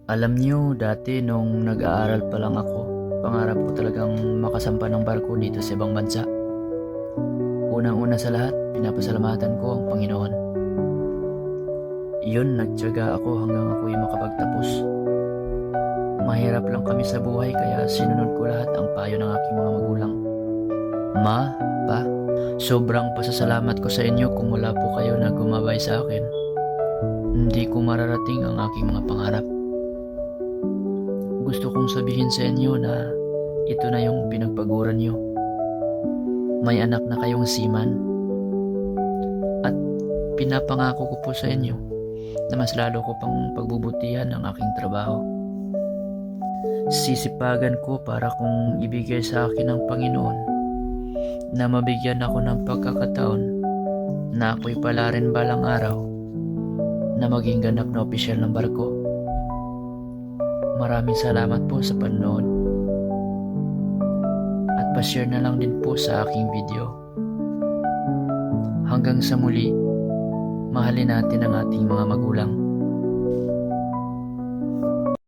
Alam niyo, dati nung nag-aaral pa lang ako, pangarap ko talagang makasampa ng barko dito sa ibang bansa. Unang-una sa lahat, pinapasalamatan ko ang Panginoon. Iyon, nagtiyaga ako hanggang ako'y makapagtapos. Mahirap lang kami sa buhay kaya sinunod ko lahat ang payo ng aking mga magulang. Ma, pa, sobrang pasasalamat ko sa inyo kung wala po kayo na gumabay sa akin. Hindi ko mararating ang aking mga pangarap. Gusto kong sabihin sa inyo na ito na yung pinagpaguran nyo. May anak na kayong seaman at pinapangako ko po sa inyo na mas lalo ko pang pagbubutihan ang aking trabaho. Sisipagan ko para kung ibigay sa akin ng Panginoon na mabigyan ako ng pagkakataon na ako'y pala rin balang araw na maging ganap na opisyal ng barko. Maraming salamat po sa panonood at pa-share na lang din po sa aking video. Hanggang sa muli, mahalin natin ang ating mga magulang.